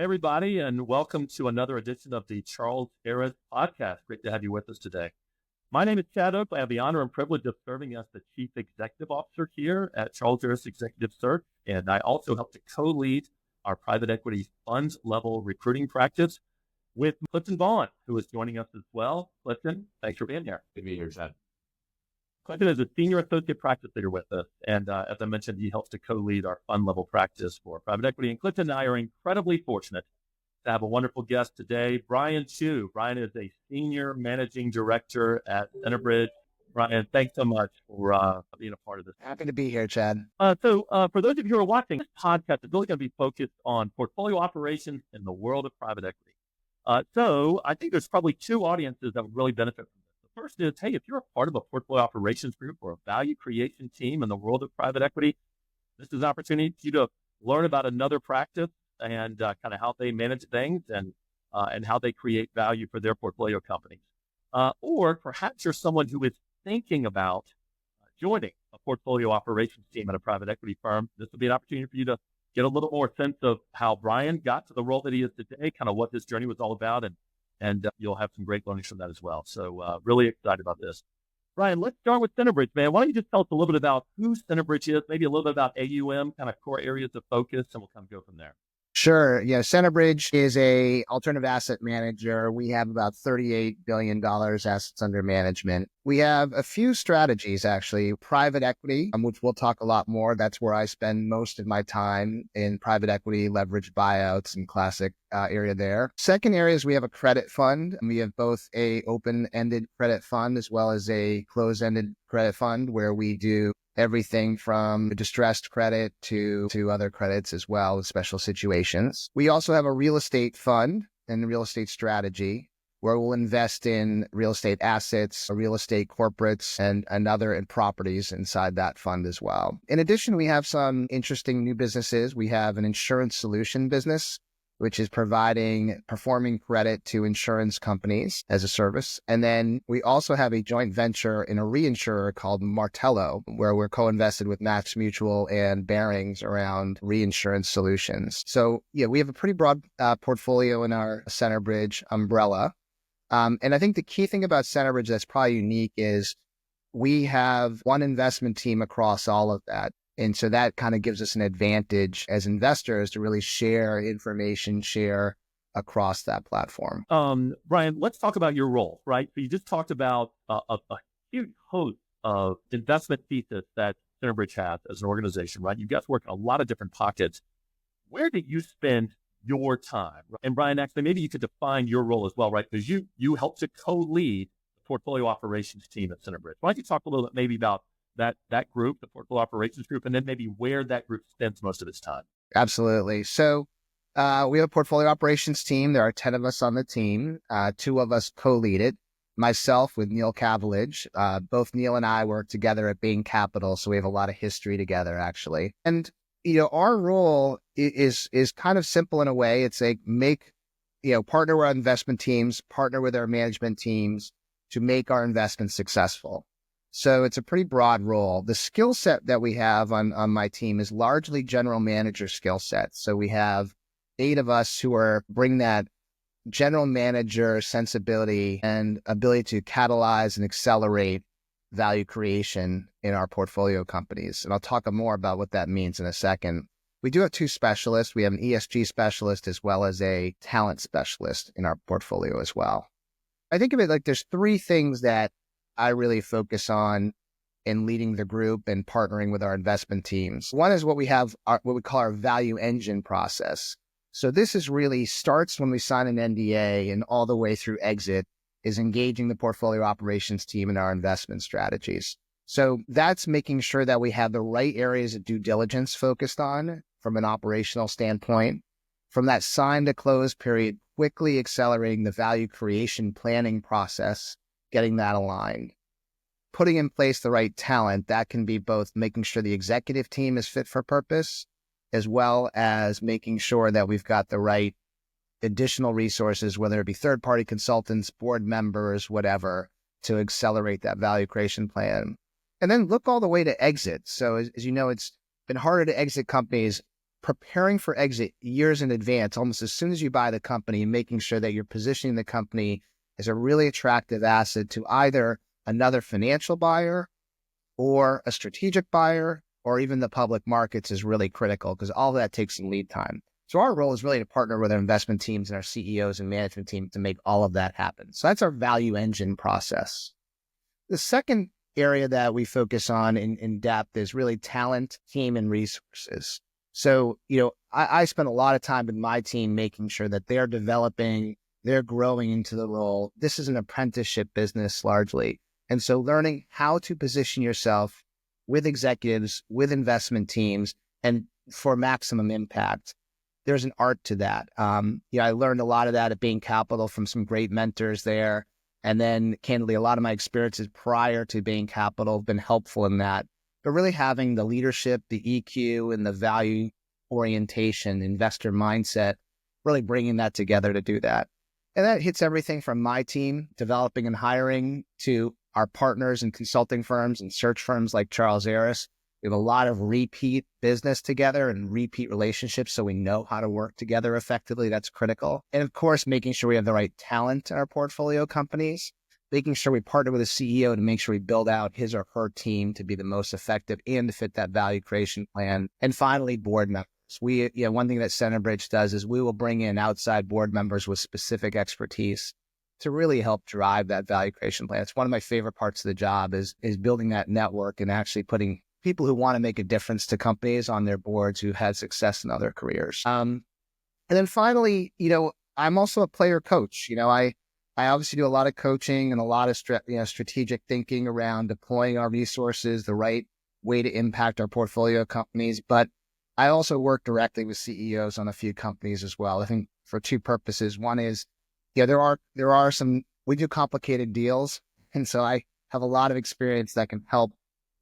Everybody, and welcome to another edition of the Charles Harris Podcast. Great to have you with us today. My name is Chad Oak. I have the honor and privilege of serving as the Chief Executive Officer here at Charles Harris Executive Search, and I also help to co-lead our private equity funds level recruiting practice with Clifton Vaughn, who is joining us as well. Clifton, thanks for being here. Good to be here, Chad. Clifton is a senior associate practice leader with us, and as I mentioned, he helps to co-lead our fund level practice for private equity. And Clifton and I are incredibly fortunate to have a wonderful guest today, Brian Chu. Brian is a senior managing director at Centerbridge. Brian, thanks so much for being a part of this. Happy to be here, Chad. So for those of you who are watching, this podcast is really going to be focused on portfolio operations in the world of private equity. So I think there's probably two audiences that would really benefit from this. The first is, hey, if you're a part of a portfolio operations group or a value creation team in the world of private equity, this is an opportunity for you to learn about another practice and kind of how they manage things and how they create value for their portfolio companies. Or perhaps you're someone who is thinking about joining a portfolio operations team at a private equity firm. This will be an opportunity for you to get a little more sense of how Brian got to the role that he is today, kind of what this journey was all about, and you'll have some great learnings from that as well. So really excited about this. Brian, let's start with Centerbridge, man. Why don't you just tell us a little bit about who Centerbridge is, maybe a little bit about AUM, kind of core areas of focus, and we'll kind of go from there. Sure. Yeah. Centerbridge is a alternative asset manager. We have about $38 billion assets under management. We have a few strategies, actually. Private equity, which we'll talk a lot more. That's where I spend most of my time in private equity, leveraged buyouts and classic area there. Second area is we have a credit fund. We have both a open-ended credit fund as well as a closed-ended credit fund where we do everything from distressed credit to other credits as well, special situations. We also have a real estate fund and real estate strategy where we'll invest in real estate assets, real estate corporates, and other properties inside that fund as well. In addition, we have some interesting new businesses. We have an insurance solution business, which is providing performing credit to insurance companies as a service. And then we also have a joint venture in a reinsurer called Martello, where we're co-invested with MassMutual and Barings around reinsurance solutions. So yeah, we have a pretty broad portfolio in our Centerbridge umbrella. And I think the key thing about Centerbridge that's probably unique is we have one investment team across all of that. And so that kind of gives us an advantage as investors to really share information, share across that platform. Brian, let's talk about your role, right? So you just talked about a huge host of investment thesis that Centerbridge has as an organization, right? You guys work in a lot of different pockets. Where do you spend your time? And Brian, actually, maybe you could define your role as well, right? Because you help to co-lead the portfolio operations team at Centerbridge. Why don't you talk a little bit maybe about that group, the portfolio operations group, and then maybe where that group spends most of its time? Absolutely. So we have a portfolio operations team. There are 10 of us on the team. 2 of us co-lead it. Myself with Neil Cavillage. Both Neil and I work together at Bain Capital, so we have a lot of history together, actually. And our role is kind of simple in a way. It's like partner with our investment teams, partner with our management teams to make our investments successful. So it's a pretty broad role. The skill set that we have on my team is largely general manager skill set. So we have 8 of us who bring that general manager sensibility and ability to catalyze and accelerate value creation in our portfolio companies. And I'll talk more about what that means in a second. We do have 2 specialists. We have an ESG specialist as well as a talent specialist in our portfolio as well. I think of it like there's 3 things that I really focus on in leading the group and partnering with our investment teams. One is what we call our value engine process. So this is really starts when we sign an NDA and all the way through exit is engaging the portfolio operations team in our investment strategies. So that's making sure that we have the right areas of due diligence focused on from an operational standpoint. From that sign to close period, quickly accelerating the value creation planning process, getting that aligned. Putting in place the right talent, that can be both making sure the executive team is fit for purpose, as well as making sure that we've got the right additional resources, whether it be third-party consultants, board members, whatever, to accelerate that value creation plan. And then look all the way to exit. So as you know, it's been harder to exit companies preparing for exit years in advance, almost as soon as you buy the company, making sure that you're positioning the company as a really attractive asset to either another financial buyer or a strategic buyer or even the public markets is really critical because all of that takes some lead time. So our role is really to partner with our investment teams and our CEOs and management team to make all of that happen. So that's our value engine process. The second area that we focus on in depth is really talent, team, and resources. So, I spend a lot of time with my team making sure that they're developing, they're growing into the role. This is an apprenticeship business largely. And so learning how to position yourself with executives, with investment teams, and for maximum impact. There's an art to that. I learned a lot of that at Bain Capital from some great mentors there. And then candidly, a lot of my experiences prior to Bain Capital have been helpful in that. But really having the leadership, the EQ, and the value orientation, investor mindset, really bringing that together to do that. And that hits everything from my team, developing and hiring, to our partners and consulting firms and search firms like Charles Harris. We have a lot of repeat business together and repeat relationships, so we know how to work together effectively. That's critical. And of course, making sure we have the right talent in our portfolio companies, making sure we partner with a CEO to make sure we build out his or her team to be the most effective and to fit that value creation plan. And finally, board members. One thing that Centerbridge does is we will bring in outside board members with specific expertise to really help drive that value creation plan. It's one of my favorite parts of the job is building that network and actually putting people who want to make a difference to companies on their boards who had success in other careers. And then finally, I'm also a player coach. I obviously do a lot of coaching and a lot of strategic thinking around deploying our resources the right way to impact our portfolio companies. But I also work directly with CEOs on a few companies as well. I think for two purposes. One is, there are some, we do complicated deals. And so I have a lot of experience that can help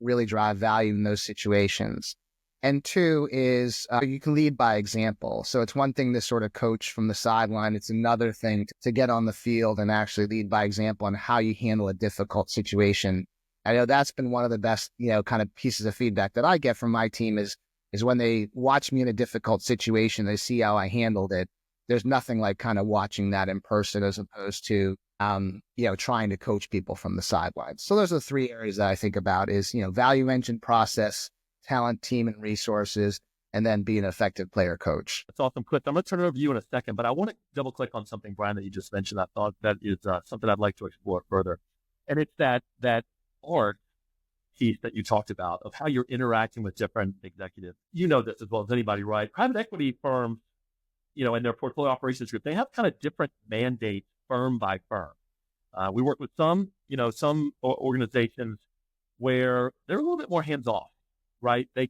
really drive value in those situations. And two is you can lead by example. So it's one thing to sort of coach from the sideline. It's another thing to get on the field and actually lead by example on how you handle a difficult situation. I know that's been one of the best, kind of pieces of feedback that I get from my team is when they watch me in a difficult situation, they see how I handled it. There's nothing like kind of watching that in person as opposed to trying to coach people from the sidelines. So those are the three areas that I think about is, value engine, process, talent, team, and resources, and then be an effective player coach. That's awesome, Cliff. I'm going to turn it over to you in a second, but I want to double click on something, Brian, that you just mentioned. I thought that is something I'd like to explore further. And it's that art piece that you talked about of how you're interacting with different executives. You know this as well as anybody, right? Private equity firms, in their portfolio operations group, they have kind of different mandates firm by firm. We work with some organizations where they're a little bit more hands-off, right? They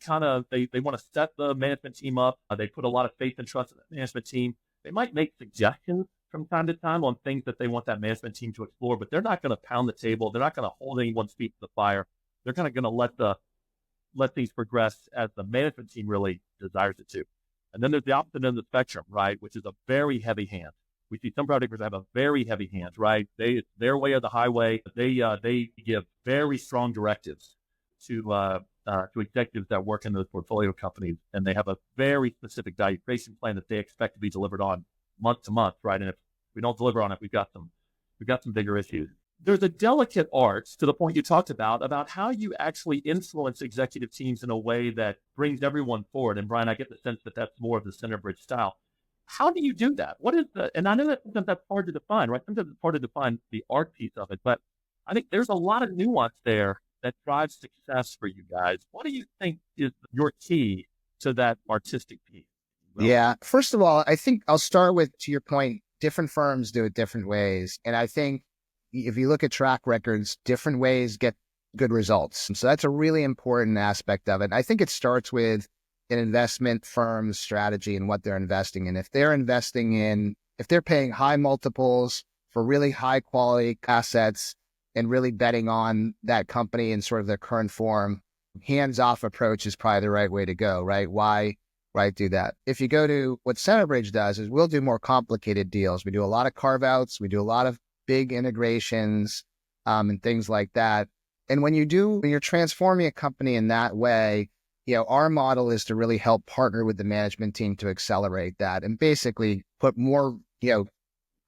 they want to set the management team up. They put a lot of faith and trust in the management team. They might make suggestions from time to time on things that they want that management team to explore, but they're not going to pound the table. They're not going to hold anyone's feet to the fire. They're kind of going to let things progress as the management team really desires it to. And then there's the opposite end of the spectrum, right, which is a very heavy hand. We see some private equity have a very heavy hand, right? It's their way or the highway. They give very strong directives to executives that work in those portfolio companies, and they have a very specific value creation plan that they expect to be delivered on month to month, right? And if we don't deliver on it, we've got some bigger issues. There's a delicate art to the point you talked about how you actually influence executive teams in a way that brings everyone forward. And Brian, I get the sense that that's more of the Centerbridge style. How do you do that? What is and I know that sometimes that's hard to define, right? Sometimes it's hard to define the art piece of it, but I think there's a lot of nuance there that drives success for you guys. What do you think is your key to that artistic piece? Yeah. First of all, I think I'll start with, to your point, different firms do it different ways. And I think if you look at track records, different ways get good results. And so that's a really important aspect of it. I think it starts with an investment firm's strategy and what they're investing in. If they're paying high multiples for really high quality assets and really betting on that company in sort of their current form, hands-off approach is probably the right way to go, right? Why do that? If you go to what Centerbridge does is we'll do more complicated deals. We do a lot of carve-outs. We do a lot of big integrations and things like that. And when you're transforming a company in that way, our model is to really help partner with the management team to accelerate that and basically put more,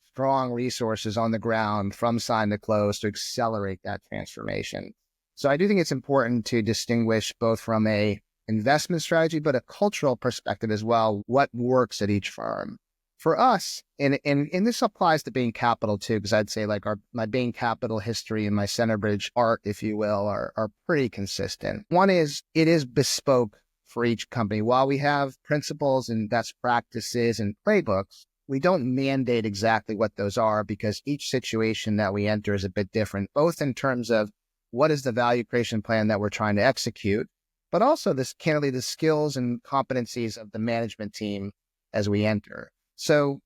strong resources on the ground from sign to close to accelerate that transformation. So I do think it's important to distinguish both from a investment strategy, but a cultural perspective as well, what works at each firm. For us, and this applies to Bain Capital too, because I'd say like my Bain Capital history and my Centerbridge art, if you will, are pretty consistent. One is it is bespoke for each company. While we have principles and best practices and playbooks, we don't mandate exactly what those are because each situation that we enter is a bit different, both in terms of what is the value creation plan that we're trying to execute, but also candidly, the skills and competencies of the management team as we enter. So,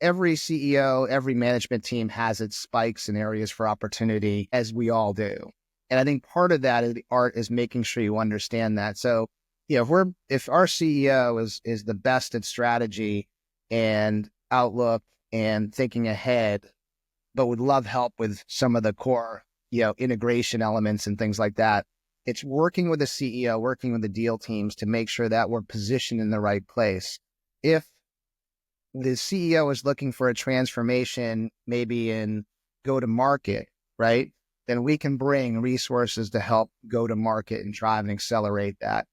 every CEO, every management team has its spikes and areas for opportunity, as we all do. And I think part of that is the art is making sure you understand that. So, if our CEO is the best at strategy and outlook and thinking ahead, but would love help with some of the core, integration elements and things like that, it's working with the CEO, working with the deal teams to make sure that we're positioned in the right place. If the CEO is looking for a transformation, maybe in go to market, right? Then we can bring resources to help go to market and drive and accelerate that.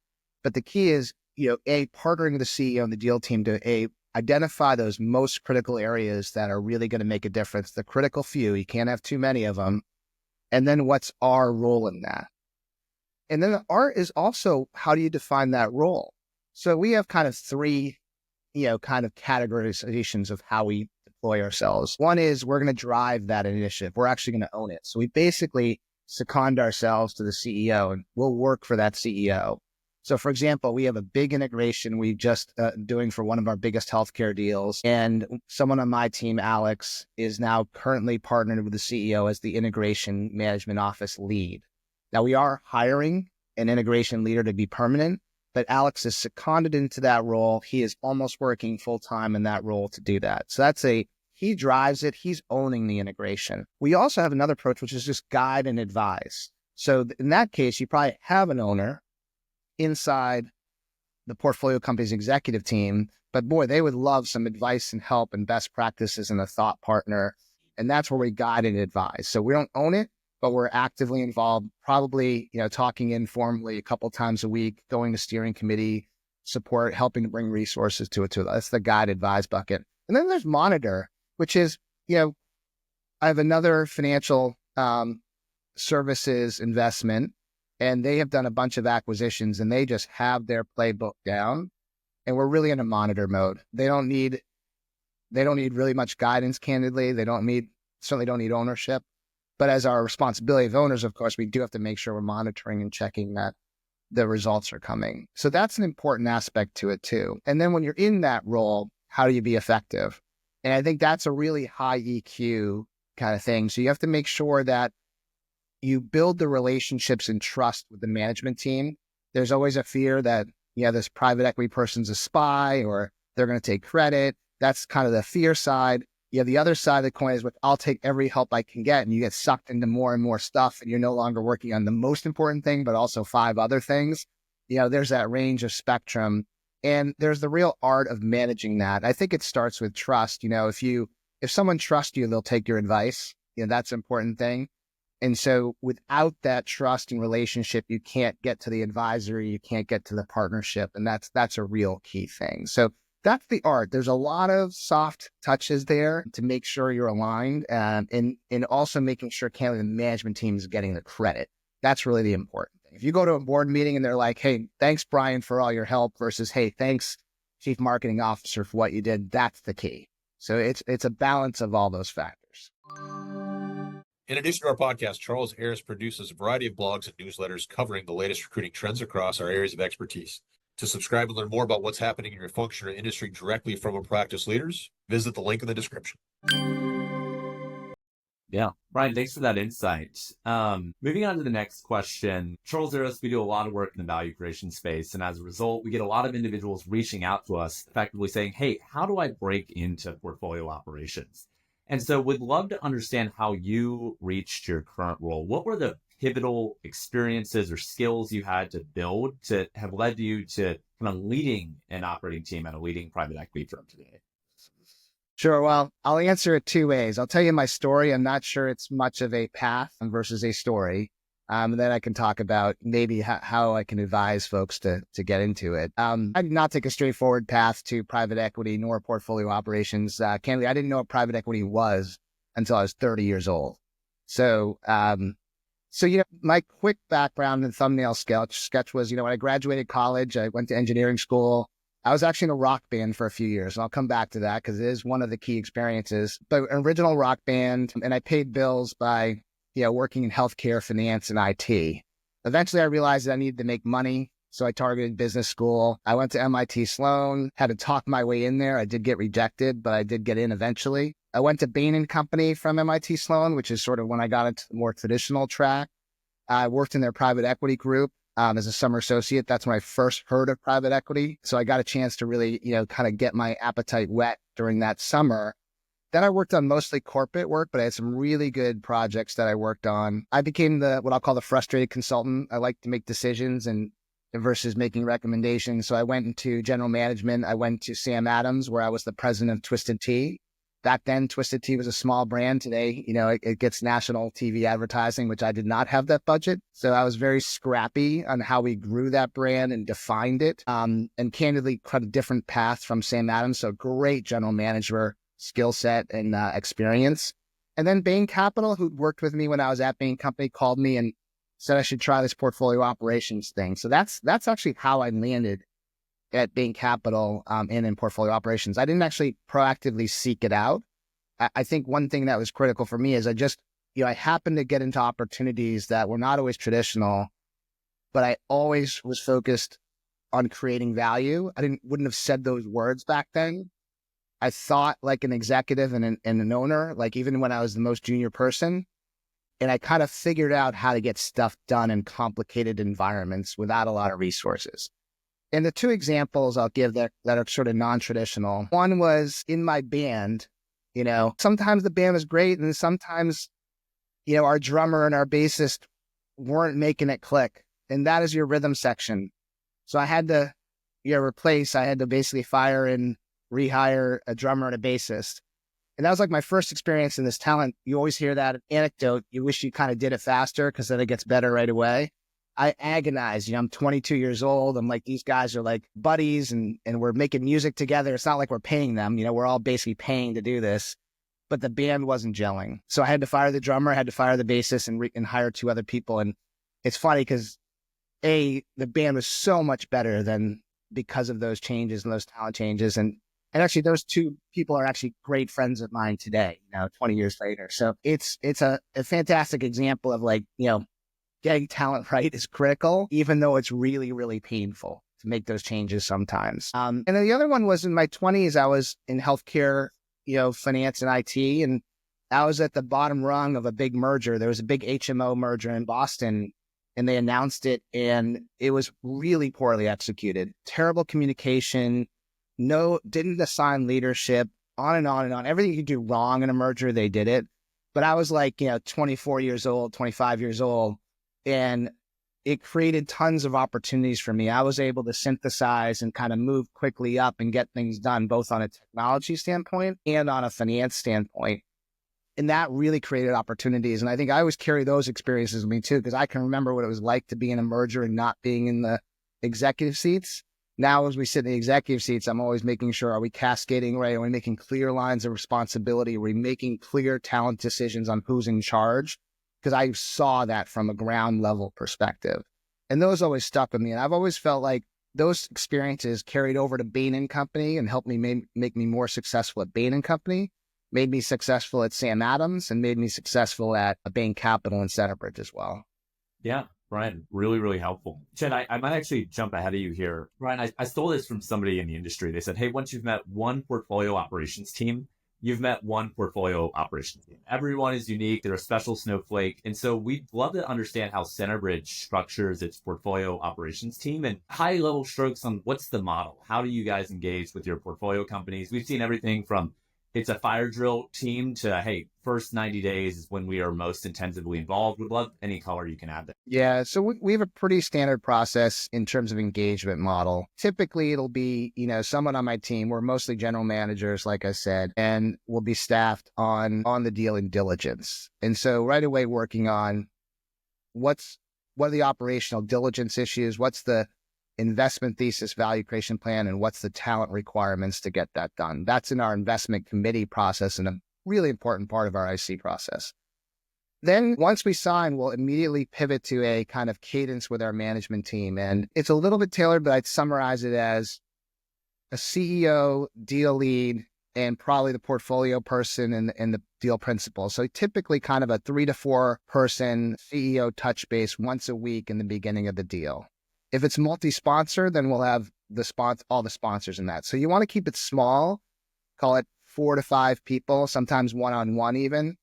But the key is, partnering with the CEO and the deal team to identify those most critical areas that are really going to make a difference. The critical few, you can't have too many of them. And then what's our role in that? And then the art is also, how do you define that role? So we have kind of three kind of categorizations of how we deploy ourselves. One is we're going to drive that initiative. We're actually going to own it. So we basically second ourselves to the CEO and we'll work for that CEO. So for example, we have a big integration we just doing for one of our biggest healthcare deals. And someone on my team, Alex, is now currently partnered with the CEO as the integration management office lead. Now we are hiring an integration leader to be permanent, but Alex is seconded into that role. He is almost working full-time in that role to do that. So he drives it. He's owning the integration. We also have another approach, which is just guide and advise. So in that case, you probably have an owner inside the portfolio company's executive team, but boy, they would love some advice and help and best practices and a thought partner. And that's where we guide and advise. So we don't own it, but we're actively involved, probably, talking informally a couple times a week, going to steering committee support, helping to bring resources to it too. That's the guide advise bucket. And then there's monitor, which is, I have another financial services investment, and they have done a bunch of acquisitions and they just have their playbook down. And we're really in a monitor mode. They don't need really much guidance, candidly. Certainly don't need ownership. But as our responsibility of owners, of course, we do have to make sure we're monitoring and checking that the results are coming. So that's an important aspect to it too. And then when you're in that role, how do you be effective? And I think that's a really high EQ kind of thing. So you have to make sure that you build the relationships and trust with the management team. There's always a fear that, this private equity person's a spy or they're going to take credit. That's kind of the fear side. The other side of the coin is I'll take every help I can get, and you get sucked into more and more stuff and you're no longer working on the most important thing, but also 5 other things. There's that range of spectrum, and there's the real art of managing that. I think it starts with trust. If someone trusts you, they'll take your advice. That's an important thing. And so without that trust and relationship, you can't get to the advisory, you can't get to the partnership. And that's a real key thing. So that's the art. There's a lot of soft touches there to make sure you're aligned, and also making sure the management team is getting the credit. That's really the important thing. If you go to a board meeting and they're like, hey, thanks, Brian, for all your help versus, hey, thanks, Chief Marketing Officer, for what you did, that's the key. So it's a balance of all those factors. In addition to our podcast, Charles Harris produces a variety of blogs and newsletters covering the latest recruiting trends across our areas of expertise. To subscribe and learn more about what's happening in your function or industry directly from our practice leaders, visit the link in the description. Yeah. Brian, thanks for that insight. Moving on to the next question. Charles Harris, we do a lot of work in the value creation space. And as a result, we get a lot of individuals reaching out to us, effectively saying, hey, how do I break into portfolio operations? And so we'd love to understand how you reached your current role. What were the pivotal experiences or skills you had to build to have led you to kind of leading an operating team at a leading private equity firm today? Sure. Well, I'll answer it two ways. I'll tell you my story. I'm not sure it's much of a path versus a story. And then I can talk about maybe how I can advise folks to get into it. I did not take a straightforward path to private equity nor portfolio operations. Candidly, I didn't know what private equity was until I was 30 years old. So, my quick background and thumbnail sketch was, when I graduated college, I went to engineering school. I was actually in a rock band for a few years, and I'll come back to that because it is one of the key experiences. But an original rock band, and I paid bills by, working in healthcare, finance, and IT. Eventually, I realized that I needed to make money, so I targeted business school. I went to MIT Sloan, had to talk my way in there. I did get rejected, but I did get in eventually. I went to Bain & Company from MIT Sloan, which is sort of when I got into the more traditional track. I worked in their private equity group. As a summer associate. That's when I first heard of private equity. So I got a chance to really, kind of get my appetite wet during that summer. Then I worked on mostly corporate work, but I had some really good projects that I worked on. I became what I'll call the frustrated consultant. I like to make decisions and versus making recommendations. So I went into general management. I went to Sam Adams, where I was the president of Twisted Tea. Back then, Twisted Tea was a small brand. Today, it gets national TV advertising, which I did not have that budget. So I was very scrappy on how we grew that brand and defined it. And candidly, quite a different path from Sam Adams. So great general manager skill set and experience. And then Bain Capital, who worked with me when I was at Bain Company, called me and said I should try this portfolio operations thing. So that's actually how I landed at Bain Capital and in portfolio operations. I didn't actually proactively seek it out. I think one thing that was critical for me is I happened to get into opportunities that were not always traditional, but I always was focused on creating value. Wouldn't have said those words back then. I thought like an executive and an owner, like even when I was the most junior person. And I kind of figured out how to get stuff done in complicated environments without a lot of resources. And the two examples I'll give that are sort of non-traditional. One was in my band, sometimes the band was great and sometimes, our drummer and our bassist weren't making it click. And that is your rhythm section. So I had to, I had to basically fire and rehire a drummer and a bassist. And that was like my first experience in this talent. You always hear that anecdote. You wish you kind of did it faster because then it gets better right away. I agonized. I'm 22 years old. I'm like, these guys are like buddies and we're making music together. It's not like we're paying them. We're all basically paying to do this. But the band wasn't gelling. So I had to fire the drummer, I had to fire the bassist and hire two other people. And it's funny because the band was so much better than because of those changes and those talent changes. And actually those two people are actually great friends of mine today, 20 years later. So it's a fantastic example of getting talent right is critical, even though it's really, really painful to make those changes sometimes. And then the other one was in my 20s, I was in healthcare, finance and IT, and I was at the bottom rung of a big merger. There was a big HMO merger in Boston, and they announced it, and it was really poorly executed. Terrible communication, didn't assign leadership, on and on and on. Everything you could do wrong in a merger, they did it. But I was 24 years old, 25 years old, and it created tons of opportunities for me. I was able to synthesize and kind of move quickly up and get things done, both on a technology standpoint and on a finance standpoint. And that really created opportunities. And I think I always carry those experiences with me too, because I can remember what it was like to be in a merger and not being in the executive seats. Now, as we sit in the executive seats, I'm always making sure, are we cascading right? Are we making clear lines of responsibility? Are we making clear talent decisions on who's in charge? Because I saw that from a ground level perspective. And those always stuck with me. And I've always felt like those experiences carried over to Bain & Company and helped me make me more successful at Bain & Company, made me successful at Sam Adams, and made me successful at Bain Capital and Centerbridge as well. Yeah, Brian, really, really helpful. Chad, I might actually jump ahead of you here. Brian, I stole this from somebody in the industry. They said, hey, once you've met one portfolio operations team, you've met one portfolio operations team. Everyone is unique. They're a special snowflake. And so we'd love to understand how Centerbridge structures its portfolio operations team and high level strokes on what's the model. How do you guys engage with your portfolio companies? We've seen everything from it's a fire drill team to, hey, first 90 days is when we are most intensively involved. Would love any color you can add there. Yeah, so we have a pretty standard process in terms of engagement model. Typically, it'll be, someone on my team. We're mostly general managers, like I said, and we'll be staffed on the deal in diligence. And so right away working on what are the operational diligence issues, what's the investment thesis, value creation plan, and what's the talent requirements to get that done. That's in our investment committee process and a really important part of our IC process. Then once we sign, we'll immediately pivot to a kind of cadence with our management team. And it's a little bit tailored, but I'd summarize it as a CEO, deal lead, and probably the portfolio person and the deal principal. So typically kind of a 3 to 4 person CEO touch base once a week in the beginning of the deal. If it's multi-sponsor, then we'll have all the sponsors in that. So you want to keep it small, call it 4 to 5 people, sometimes one-on-one even.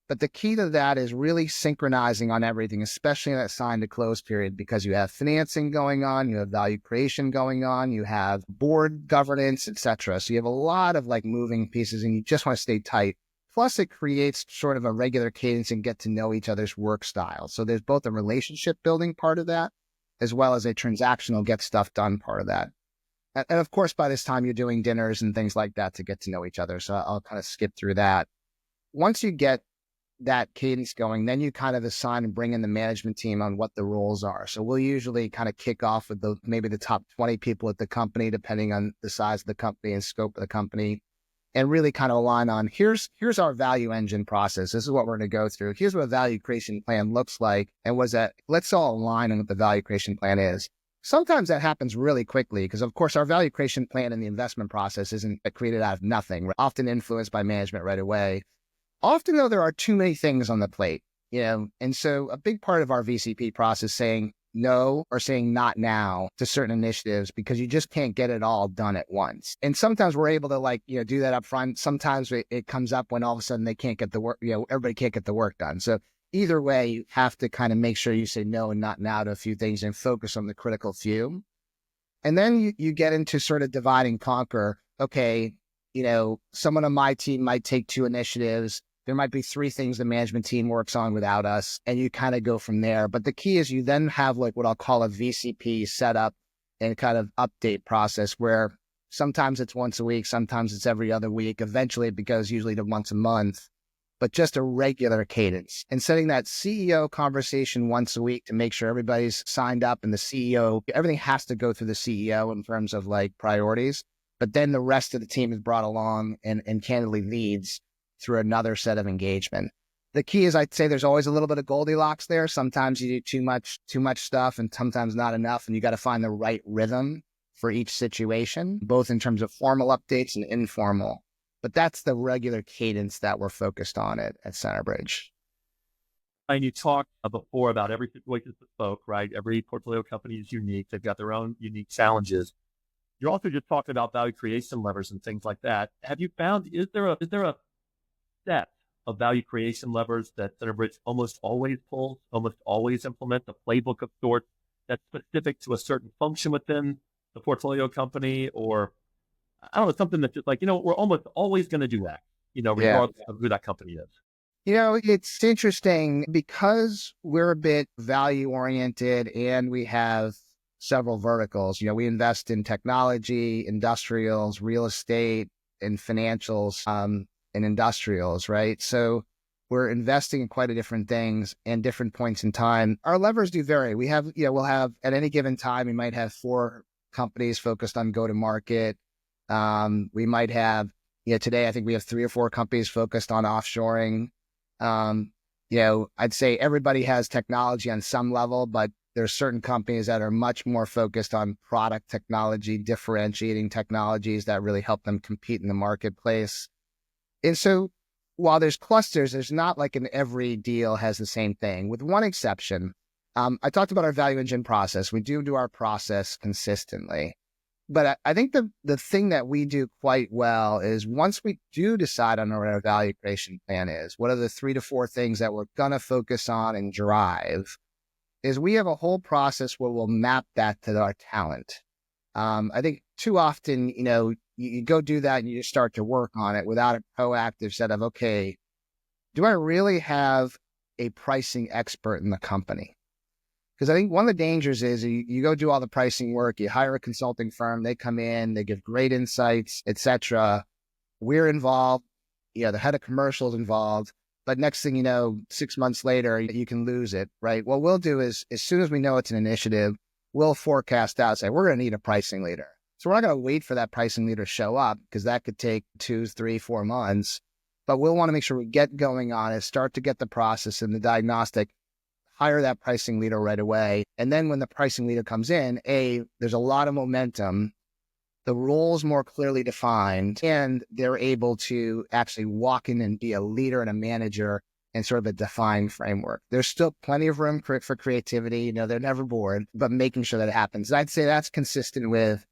But the key to that is really synchronizing on everything, especially in that sign to close period, because you have financing going on, you have value creation going on, you have board governance, etc. So you have a lot of moving pieces and you just want to stay tight. Plus it creates sort of a regular cadence and get to know each other's work style. So there's both a relationship building part of that, as well as a transactional get stuff done part of that. And of course, by this time you're doing dinners and things like that to get to know each other. So I'll kind of skip through that. Once you get that cadence going, then you kind of assign and bring in the management team on what the roles are. So we'll usually kind of kick off with maybe the top 20 people at the company, depending on the size of the company and scope of the company, and really kind of align on here's our value engine process. This is what we're going to go through. Here's what a value creation plan looks like. And let's all align on what the value creation plan is. Sometimes that happens really quickly because, of course, our value creation plan in the investment process isn't created out of nothing. We're often influenced by management right away. Often, though, there are too many things on the plate, and so a big part of our VCP process saying no or saying not now to certain initiatives because you just can't get it all done at once. And sometimes we're able to do that up front. Sometimes it comes up when all of a sudden they can't get the work, everybody can't get the work done. So either way, you have to kind of make sure you say no and not now to a few things and focus on the critical few. And then you get into sort of divide and conquer. Okay, someone on my team might take 2 initiatives. There might be 3 things the management team works on without us, and you kind of go from there. But the key is you then have what I'll call a VCP setup and kind of update process where sometimes it's once a week, sometimes it's every other week. Eventually it goes usually to once a month, but just a regular cadence. And setting that CEO conversation once a week to make sure everybody's signed up and the CEO, everything has to go through the CEO in terms of priorities. But then the rest of the team is brought along and candidly leads through another set of engagement. The key is I'd say there's always a little bit of Goldilocks there. Sometimes you do too much stuff and sometimes not enough. And you got to find the right rhythm for each situation, both in terms of formal updates and informal. But that's the regular cadence that we're focused on at Centerbridge. And you talked before about every situation is bespoke, right? Every portfolio company is unique. They've got their own unique challenges. You're also just talking about value creation levers and things like that. Have you found, is there a set of value creation levers that Centerbridge almost always pulls, almost always implement, the playbook of sorts that's specific to a certain function within the portfolio company? Or I don't know, something that's just we're almost always going to do that, regardless of who that company is. It's interesting because we're a bit value oriented and we have several verticals. We invest in technology, industrials, real estate, and financials, and industrials, right? So we're investing in quite a different things and different points in time. Our levers do vary. We have, we'll have at any given time, we might have 4 companies focused on go-to-market. We might have, today I think we have 3 or 4 companies focused on offshoring. I'd say everybody has technology on some level, but there's certain companies that are much more focused on product technology, differentiating technologies that really help them compete in the marketplace. And so while there's clusters, there's not in every deal has the same thing, with one exception. I talked about our value engine process. We do our process consistently. But I think the thing that we do quite well is once we do decide on what our value creation plan is, what are the 3 to 4 things that we're going to focus on and drive, is we have a whole process where we'll map that to our talent. I think too often, you go do that and you just start to work on it without a proactive set of, okay, do I really have a pricing expert in the company? Because I think one of the dangers is you go do all the pricing work, you hire a consulting firm, they come in, they give great insights, etc. We're involved, the head of commercial is involved, but next thing you know, 6 months later, you can lose it, right? What we'll do is, as soon as we know it's an initiative, we'll forecast out, say, we're going to need a pricing leader. So we're not going to wait for that pricing leader to show up, because that could take 2, 3, 4 months. But we'll want to make sure we get going on it, start to get the process and the diagnostic, hire that pricing leader right away. And then when the pricing leader comes in, there's a lot of momentum, the role's more clearly defined, and they're able to actually walk in and be a leader and a manager in sort of a defined framework. There's still plenty of room for creativity. They're never bored, but making sure that it happens. And I'd say that's consistent with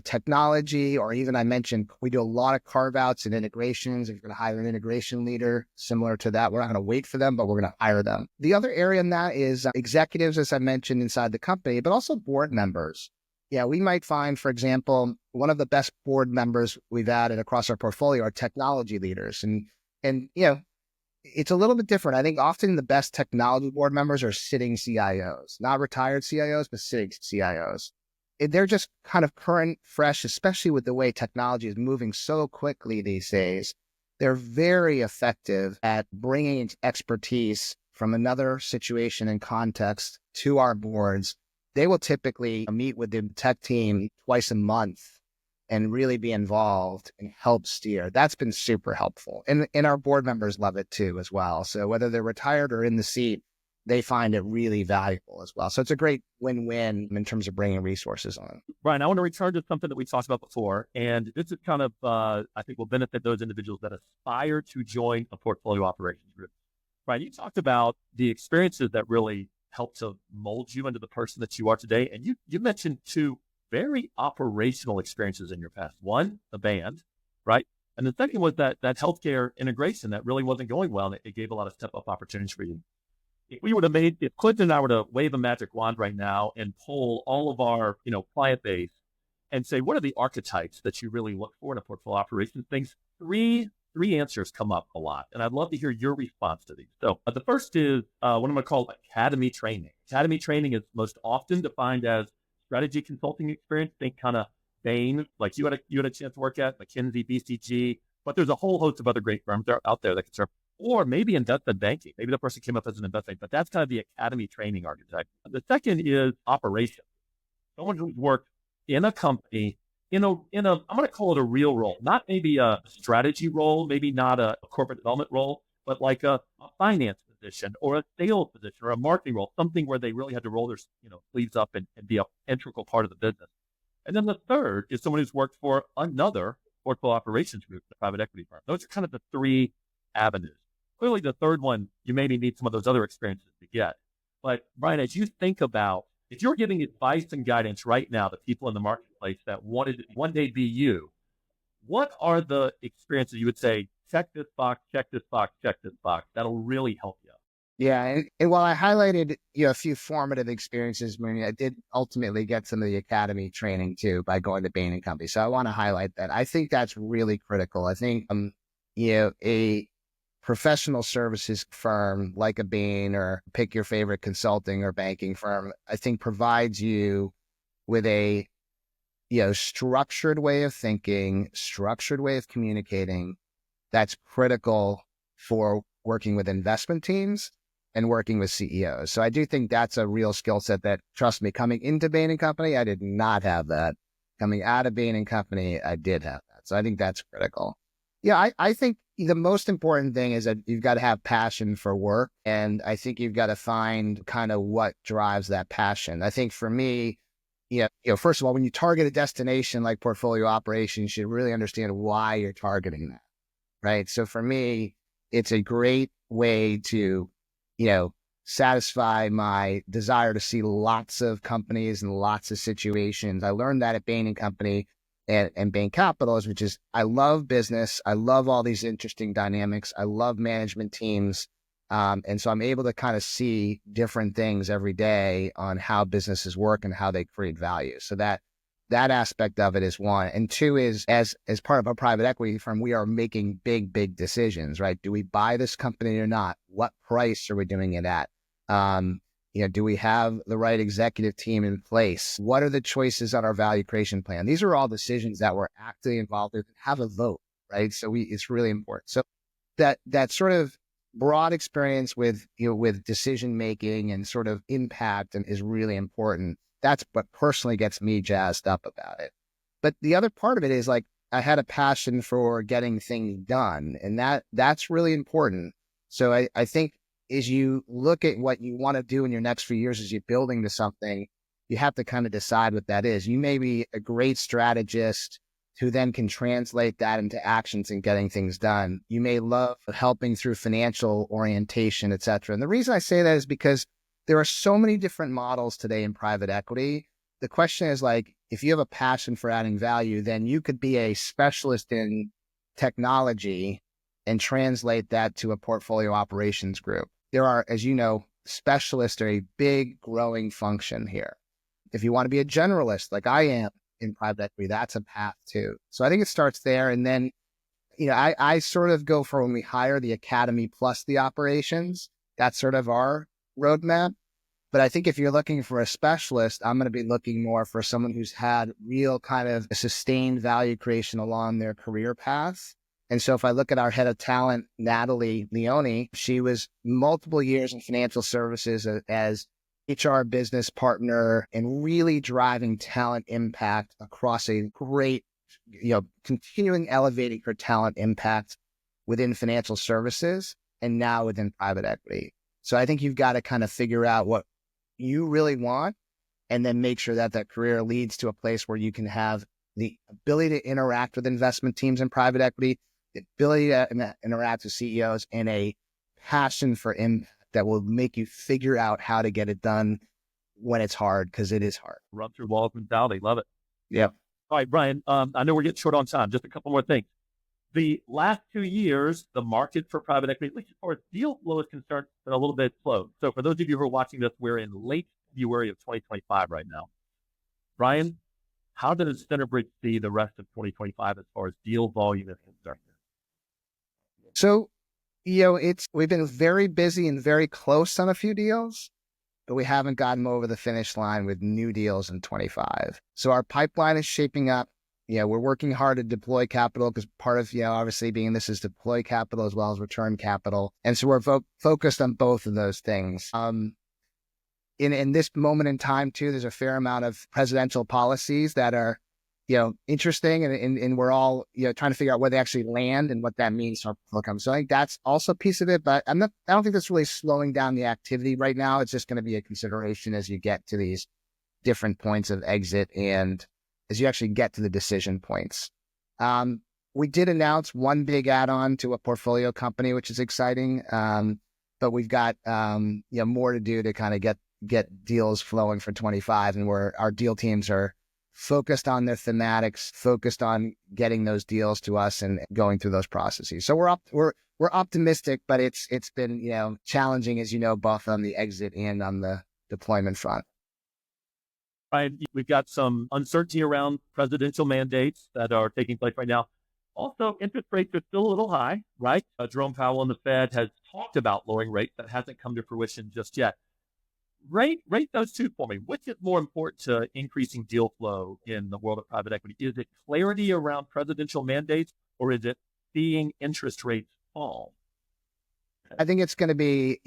technology, or even I mentioned, we do a lot of carve-outs and integrations. If you're going to hire an integration leader similar to that, we're not going to wait for them, but we're going to hire them. The other area in that is executives, as I mentioned, inside the company, but also board members. We might find, for example, one of the best board members we've added across our portfolio are technology leaders. And it's a little bit different. I think often the best technology board members are sitting CIOs, not retired CIOs, but sitting CIOs. They're just kind of current, fresh, especially with the way technology is moving so quickly these days. They're very effective at bringing expertise from another situation and context to our boards. They will typically meet with the tech team twice a month and really be involved and help steer. That's been super helpful. And our board members love it too as well. So whether they're retired or in the seat, they find it really valuable as well. So it's a great win-win in terms of bringing resources on. Brian, I want to return to something that we talked about before. And this is kind of, I think will benefit those individuals that aspire to join a portfolio operations group. Brian, you talked about the experiences that really helped to mold you into the person that you are today. And you mentioned 2 very operational experiences in your past. One, a band, right? And the second was that healthcare integration that really wasn't going well. And it gave a lot of step-up opportunities for you. If Clinton and I were to wave a magic wand right now and poll all of our, client base and say, what are the archetypes that you really look for in a portfolio operations things? Three answers come up a lot. And I'd love to hear your response to these. So the first is what I'm going to call academy training. Academy training is most often defined as strategy consulting experience. Think kind of Bain, like you had a chance to work at, McKinsey, BCG, but there's a whole host of other great firms out there that can serve. Or maybe investment banking. Maybe the person came up as an investment, but that's kind of the academy training archetype. The second is operation. Someone who's worked in a company, I'm going to call it a real role, not maybe a strategy role, maybe not a corporate development role, but like a finance position or a sales position or a marketing role, something where they really had to roll their sleeves up and be an integral part of the business. And then the third is someone who's worked for another portfolio operations group, the private equity firm. Those are kind of the 3 avenues. Clearly, the third one, you maybe need some of those other experiences to get. But Brian, as you think about, if you're giving advice and guidance right now to people in the marketplace that wanted to one day be you, what are the experiences you would say, check this box, check this box, check this box, that'll really help you? Yeah. And while I highlighted a few formative experiences, I did ultimately get some of the academy training too by going to Bain & Company. So I want to highlight that. I think that's really critical. I think, a professional services firm like a Bain, or pick your favorite consulting or banking firm, I think provides you with a structured way of thinking, structured way of communicating that's critical for working with investment teams and working with CEOs. So I do think that's a real skill set that, trust me, coming into Bain & Company, I did not have that. Coming out of Bain & Company, I did have that. So I think that's critical. I think the most important thing is that you've got to have passion for work. And I think you've got to find kind of what drives that passion. I think for me, first of all, when you target a destination like portfolio operations, you should really understand why you're targeting that, right? So for me, it's a great way to, satisfy my desire to see lots of companies and lots of situations. I learned that at Bain & Company and Bain Capital, which is, I love business. I love all these interesting dynamics. I love management teams. And so I'm able to kind of see different things every day on how businesses work and how they create value. So that that aspect of it is one. And two is as part of a private equity firm, we are making big decisions, right? Do we buy this company or not? What price are we doing it at? Do we have the right executive team in place? What are the choices on our value creation plan? These are all decisions that we're actively involved with and have a vote, right? So it's really important. So that sort of broad experience with decision making and sort of impact and is really important. That's what personally gets me jazzed up about it. But the other part of it is like I had a passion for getting things done, and that's really important. So I think as you look at what you want to do in your next few years as you're building to something, you have to kind of decide what that is. You may be a great strategist who then can translate that into actions and getting things done. You may love helping through financial orientation, et cetera. And the reason I say that is because there are so many different models today in private equity. The question is like, if you have a passion for adding value, then you could be a specialist in technology and translate that to a portfolio operations group. There are, as you know, specialists are a big growing function here. If you want to be a generalist like I am in private equity, that's a path too. So I think it starts there. And then, I sort of go for when we hire the academy plus the operations, that's sort of our roadmap. But I think if you're looking for a specialist, I'm going to be looking more for someone who's had real kind of sustained value creation along their career path. And so if I look at our head of talent, Natalie Leone, she was multiple years in financial services as HR business partner and really driving talent impact across a great, continuing elevating her talent impact within financial services and now within private equity. So I think you've got to kind of figure out what you really want and then make sure that that career leads to a place where you can have the ability to interact with investment teams in private equity, the ability to interact with CEOs, and a passion for impact that will make you figure out how to get it done when it's hard, because it is hard. Rub through walls mentality. Love it. Yeah. All right, Brian, I know we're getting short on time. Just a couple more things. The last 2 years, the market for private equity, at least as far as deal flow is concerned, has been a little bit slow. So for those of you who are watching this, we're in late February of 2025 right now. Brian, how does Centerbridge see the rest of 2025 as far as deal volume is concerned? So, we've been very busy and very close on a few deals, but we haven't gotten over the finish line with new deals in 25. So our pipeline is shaping up. We're working hard to deploy capital because part of, obviously being this is deploy capital as well as return capital. And so we're focused on both of those things. In this moment in time too, there's a fair amount of presidential policies that are, interesting, and we're all, trying to figure out where they actually land and what that means for our portfolio. So I think that's also a piece of it, but I don't think that's really slowing down the activity right now. It's just going to be a consideration as you get to these different points of exit and as you actually get to the decision points. We did announce one big add-on to a portfolio company, which is exciting. But we've got, more to do to kind of get deals flowing for 25, and where our deal teams are focused on their thematics, focused on getting those deals to us and going through those processes. So we're optimistic, but it's been, challenging, as both on the exit and on the deployment front. Right. We've got some uncertainty around presidential mandates that are taking place right now. Also, interest rates are still a little high, right? Jerome Powell and the Fed has talked about lowering rates. That hasn't come to fruition just yet. Rate those two for me. Which is more important to increasing deal flow in the world of private equity? Is it clarity around presidential mandates, or is it seeing interest rates fall? I think it's going to be,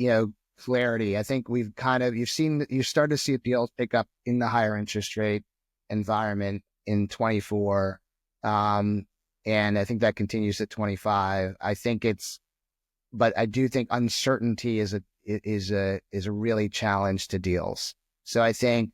clarity. I think you start to see deals pick up in the higher interest rate environment in 24. And I think that continues at 25. But I do think uncertainty is a really challenge to deals. So I think,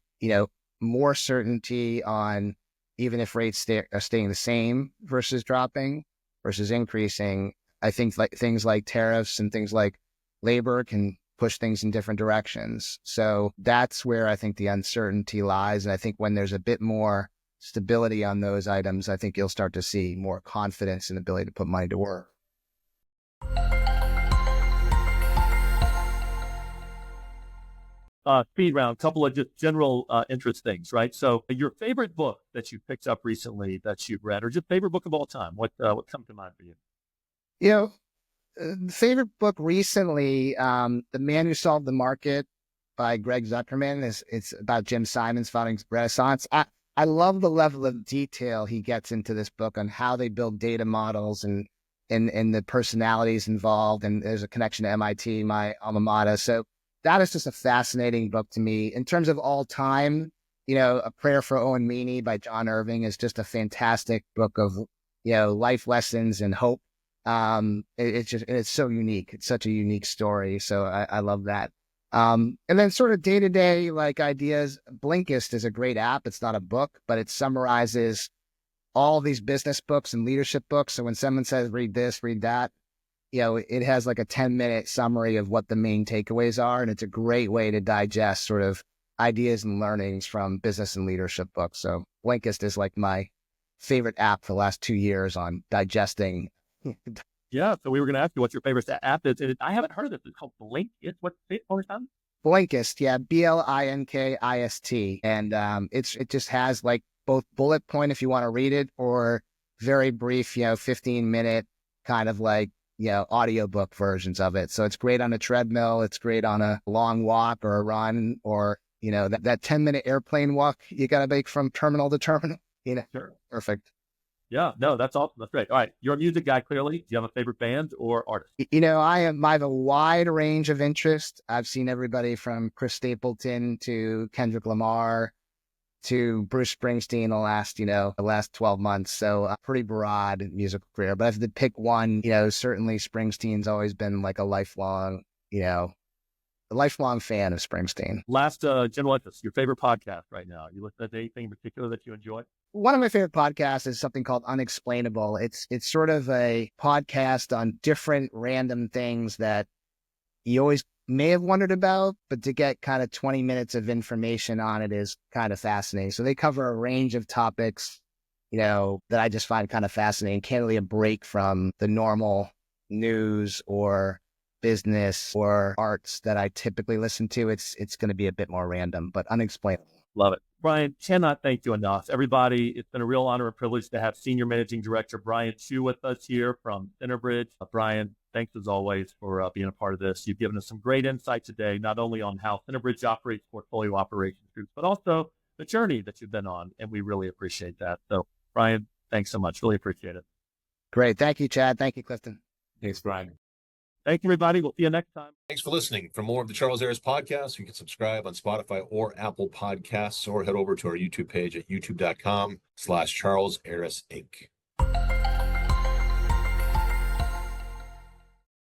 more certainty on even if rates are staying the same versus dropping versus increasing. I think things like tariffs and things like labor can push things in different directions. So that's where I think the uncertainty lies. And I think when there's a bit more stability on those items, I think you'll start to see more confidence and ability to put money to work. speed round, couple of just general interest things, right? So your favorite book that you picked up recently that you've read, or just favorite book of all time, what comes to mind for you? You know, favorite book recently, The Man Who Solved the Market by Greg Zuckerman. It's about Jim Simon's founding Renaissance. I love the level of detail he gets into this book on how they build data models and the personalities involved. And there's a connection to MIT, my alma mater. So that is just a fascinating book to me. In terms of all time, A Prayer for Owen Meany by John Irving is just a fantastic book of, life lessons and hope. It's so unique. It's such a unique story. So I love that. And then sort of day-to-day like ideas. Blinkist is a great app. It's not a book, but it summarizes all these business books and leadership books. So when someone says, read this, read that, it has like a 10-minute summary of what the main takeaways are. And it's a great way to digest sort of ideas and learnings from business and leadership books. So Blinkist is like my favorite app for the last 2 years on digesting. Yeah, so we were going to ask you what your favorite app is. I haven't heard of this. It's called Blinkist. What's it all the time? Blinkist, yeah, Blinkist. And it just has like both bullet point if you want to read it, or very brief, 15-minute kind of like, audiobook versions of it. So it's great on a treadmill. It's great on a long walk or a run, or, that 10-minute airplane walk you got to make from terminal to terminal. Sure. Perfect. Yeah, no, that's awesome. That's great. All right. You're a music guy, clearly. Do you have a favorite band or artist? I have a wide range of interest. I've seen everybody from Chris Stapleton to Kendrick Lamar to Bruce Springsteen the last 12 months. So a pretty broad musical career. But if I had to pick one, certainly Springsteen's always been like a lifelong fan of Springsteen. Last general interest, your favorite podcast right now. You listen to anything in particular that you enjoy? One of my favorite podcasts is something called Unexplainable. It's sort of a podcast on different random things that you always may have wondered about, but to get kind of 20 minutes of information on it is kind of fascinating. So they cover a range of topics, that I just find kind of fascinating, candidly a break from the normal news or business or arts that I typically listen to. It's going to be a bit more random, but Unexplainable. Love it. Brian, cannot thank you enough. Everybody, it's been a real honor and privilege to have Senior Managing Director Brian Chu with us here from Centerbridge. Brian, thanks as always for being a part of this. You've given us some great insight today, not only on how Centerbridge operates portfolio operations groups, but also the journey that you've been on, and we really appreciate that. So, Brian, thanks so much. Really appreciate it. Great. Thank you, Chad. Thank you, Clifton. Thanks, Brian. Thank you, everybody. We'll see you next time. Thanks for listening. For more of the Charles Ayers podcast, you can subscribe on Spotify or Apple Podcasts, or head over to our YouTube page at youtube.com/Charles Ayers Inc.